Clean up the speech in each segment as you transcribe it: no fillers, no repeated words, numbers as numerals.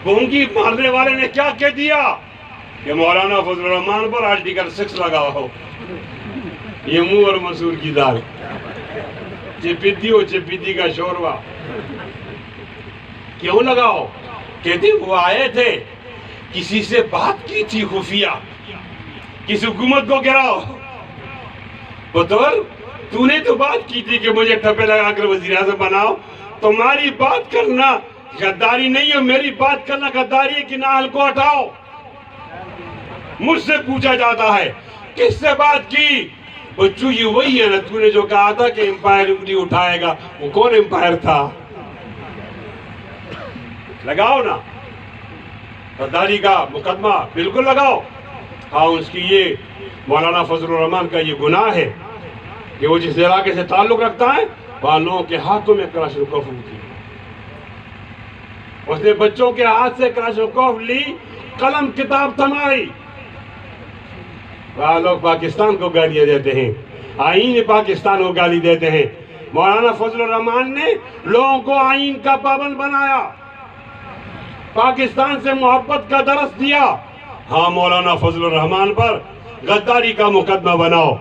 گونگی مارنے والے نے کیا کہہ دیا کہ مولانا فضل الرحمان پر آرٹیکل 6 لگاؤ ہو، یہ منہ اور مسور کی دال، چپیتی ہو چپیتی کا شوروا کیوں لگاؤ؟ کہتے وہ آئے تھے، کسی سے بات کی تھی خفیہ، کس حکومت کو گراؤ، بطور تو نے تو بات کی تھی کہ مجھے ٹھپے لگا کر وزیر اعظم بناؤ، تمہاری بات کرنا غداری نہیں ہے، میری بات کرنا غداری ہے کہ نااہل کو ہٹاؤ۔ مجھ سے پوچھا جاتا ہے کس سے بات کی؟ بچو یہ وہی ہے نا تو نے جو کہا تھا کہ امپائر انگلی اٹھائے گا، وہ کون امپائر تھا؟ لگاؤ نا غداری کا مقدمہ، بالکل لگاؤ۔ ہاں اس کی یہ مولانا فضل الرحمان کا یہ گناہ ہے کہ وہ جس علاقے سے تعلق رکھتا ہے وہاں لوگوں کے ہاتھوں میں کلاشنکوف ہوتی ہے، اس نے بچوں کے ہاتھ سے کلاشنکوف لی، قلم کتاب تھمائی، وہاں لوگ پاکستان کو گالیاں دیتے ہیں، آئین پاکستان کو گالی دیتے ہیں۔ مولانا فضل الرحمان نے لوگوں کو آئین کا پابند بنایا، پاکستان سے محبت کا درس دیا۔ ہاں مولانا فضل الرحمان پر غداری کا مقدمہ بناؤ،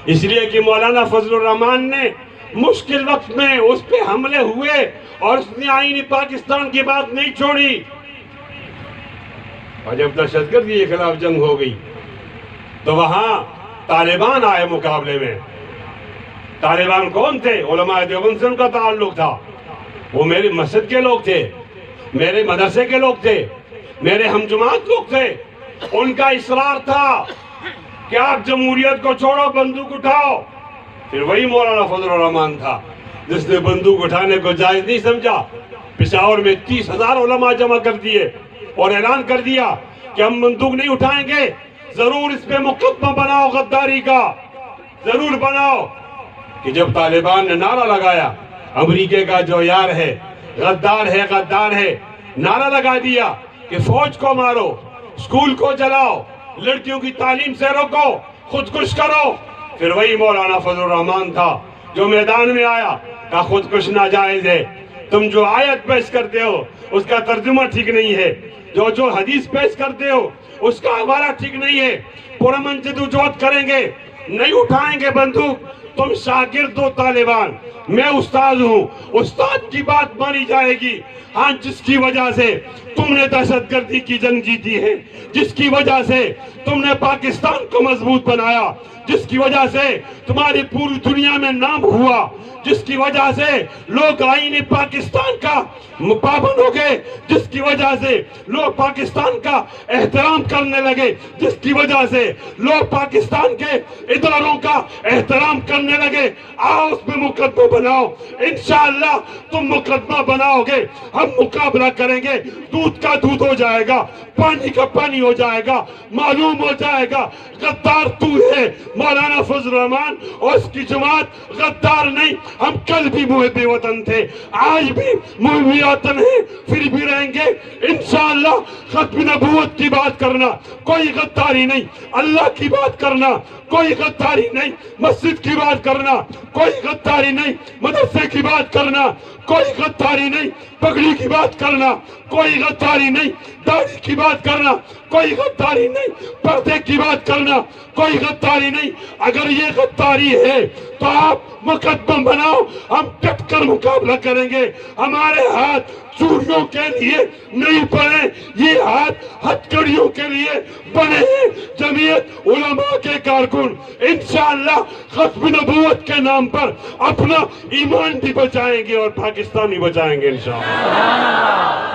اس لیے کہ مولانا فضل الرحمان نے مشکل وقت میں اس پہ حملے ہوئے اور اس نے آئین پاکستان کی بات نہیں چھوڑی، اور جب دہشت گردی کے خلاف جنگ ہو گئی تو وہاں طالبان آئے مقابلے میں۔ طالبان کون تھے؟ علماء دیوبند سے ان کا تعلق تھا، وہ میری مسجد کے لوگ تھے، میرے مدرسے کے لوگ تھے، میرے ہم جماعت لوگ تھے۔ ان کا اصرار تھا کہ آپ جمہوریت کو چھوڑو، بندوق اٹھاؤ۔ پھر وہی مولانا فضل الرحمان تھا جس نے بندوق اٹھانے کو جائز نہیں سمجھا، پشاور میں 30,000 علماء جمع کر دیے اور اعلان کر دیا کہ ہم بندوق نہیں اٹھائیں گے، ضرور اس پہ مقدمہ بناؤ غداری کا، ضرور بناؤ۔ کہ جب طالبان نے نعرہ لگایا، امریکہ کا جو یار ہے غدار ہے غدار ہے، نعرہ لگا دیا کہ فوج کو مارو، اسکول کو جلاؤ، لڑکیوں کی تعلیم سے روکو، خودکش کرو، پھر وہی مولانا فضل الرحمان تھا جو میدان میں آیا، کہا خودکش ناجائز ہے، تم جو آیت پیش کرتے ہو اس کا ترجمہ ٹھیک نہیں ہے، جو حدیث پیش کرتے ہو اس کا حوالہ ٹھیک نہیں ہے، پرامن جدوجہد کریں گے، نہیں اٹھائیں گے بندوق۔ تم شاگرد ہو طالبان، میں استاد ہوں، استاد کی بات مانی جائے گی۔ ہاں جس کی وجہ سے تم نے دہشت گردی کی جنگ جیتی ہے، جس کی وجہ سے تم نے پاکستان کو مضبوط بنایا، جس کی وجہ سے تمہاری پوری دنیا میں نام ہوا، جس کی وجہ سے لوگ آئین پاکستان کا پابند ہو گئے، جس کی وجہ سے لوگ پاکستان کا احترام کرنے لگے، جس کی وجہ سے لوگ پاکستان کے اداروں کا احترام کرنے لگے، آؤ اس پہ مقدمہ بناؤ۔ انشاءاللہ تم مقدمہ بناؤ گے، ہم مقابلہ کریں گے، دودھ کا دودھ ہو جائے گا، پانی کا پانی ہو جائے گا، معلوم ہو جائے گا غدار تو ہے مولانا فضل الرحمان اور اس کی جماعت غدار نہیں۔ ہم کل بھی محب وطن تھے، آج بھی محب وطن ہیں، پھر بھی رہیں گے انشاءاللہ۔ ختم نبوت کی بات کرنا کوئی غداری نہیں، اللہ کی بات کرنا کوئی غداری نہیں، مسجد کی بات کرنا کوئی غداری نہیں، مدرسے کی بات کرنا کوئی غداری نہیں، پگڑی کی بات کرنا کوئی غداری نہیں، داڑھی کی بات کرنا کوئی غداری نہیں، پردے کی بات کرنا کوئی غداری نہیں۔ اگر یہ غداری ہے تو آپ مقدمہ بناؤ، ہم ڈٹ کر مقابلہ کریں گے۔ ہمارے ہاتھ چوریوں کے لیے نہیں بنے، یہ ہاتھ ہتھکڑیوں کے لیے بنے ہیں۔ جمعیت علماء کے کارکن انشاءاللہ ختم نبوت کے نام پر اپنا ایمان بھی بچائیں گے اور پاکستان بھی بچائیں گے انشاءاللہ۔